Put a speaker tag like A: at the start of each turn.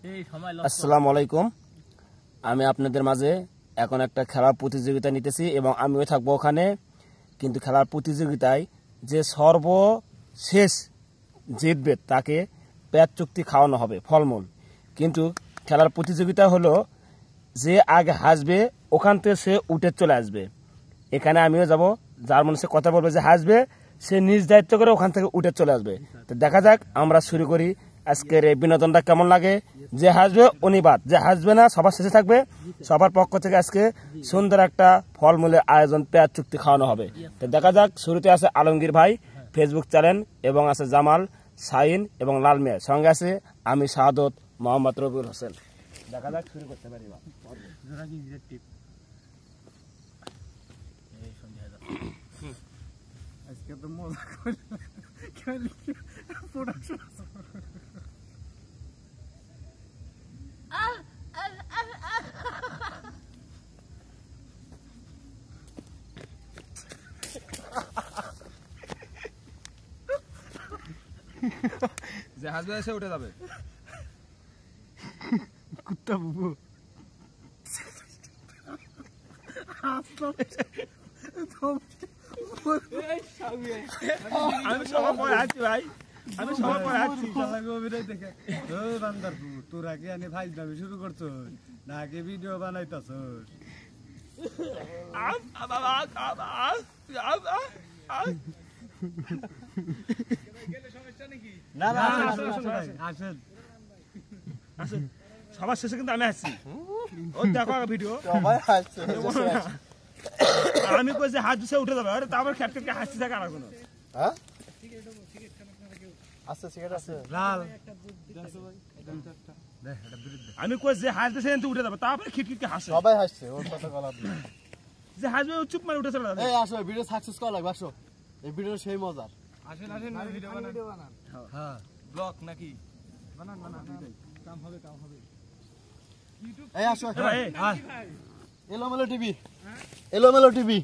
A: আসসালামু আলাইকুম। আমি আপনাদের মাঝে এখন একটা খেলার প্রতিযোগিতা নিতেছি এবং আমিও থাকবো ওখানে। কিন্তু খেলার প্রতিযোগিতায় যে সর্বশেষ জিতবে তাকে পেট চুক্তি খাওয়ানো হবে, ফলমূল। কিন্তু খেলার প্রতিযোগিতা হলো যে আগে হাসবে ওখান থেকে সে উঠে চলে আসবে। এখানে আমিও যাব, যার মনে সে কথা বলবে যে হাসবে সে নিজ দায়িত্ব করে ওখান থেকে উঠে চলে আসবে। তো দেখা যাক, আমরা শুরু করি আজকের এই বিনোদনটা কেমন লাগে। যে হাসবে উনি বাদ, যে হাসবে না সবার শেষে থাকবে। সবার পক্ষ থেকে আজকে সুন্দর একটা ফলমূলের আয়োজন, পেঁয়াজ চুক্তি খাওয়ানো হবে। তো দেখা যাক, শুরুতে আছে আলমগীর ভাই ফেসবুক চ্যানেল, এবং আছে জামাল, শাহিন এবং লাল মেয়ে, সঙ্গে আছে আমি শাহাদত মোহাম্মদ রবিউল হোসেন। দেখা যাক শুরু করতে পারি।
B: আজকে তো মজা
C: যে হাসবে এসে উঠে যাবে।
B: কুত্তা বুবু
A: আমি সবার পরে আছি ভাই, আমি সবার পরে আছি।
B: দেখে তোর আগে আনে ভাই দাবি শুরু করছো না, আগে ভিডিও বানাইতাছ।
A: সবার শেষে কিন্তু আমি আসছি। ও দেখো ভিডিও, আমি কই যে হাত দিছে উঠে যাবে, আরে তারপর খেট খেট হাসি থাকে। আর কোনো আমি কই যে হাত দিছে উঠে যাবে, তারপরে খিট খিট হাসে।
D: সবাই হাসছে, ওর কথা বলা
A: যে হাসবে চুপ মারে উঠে চলে যাবে।
D: এই আসো, ভিডিও সাকসেস করা লাগবে। আসো, এই ভিডিও সেই মজার।
B: আসেন আসেন, ভিডিও বানান। হ্যাঁ,
C: ব্লগ নাকি
B: বানান কাম হবে
D: এই আসো,
B: ভাই।
D: এলোমেলো টিভি, এলোমেলো টিভি।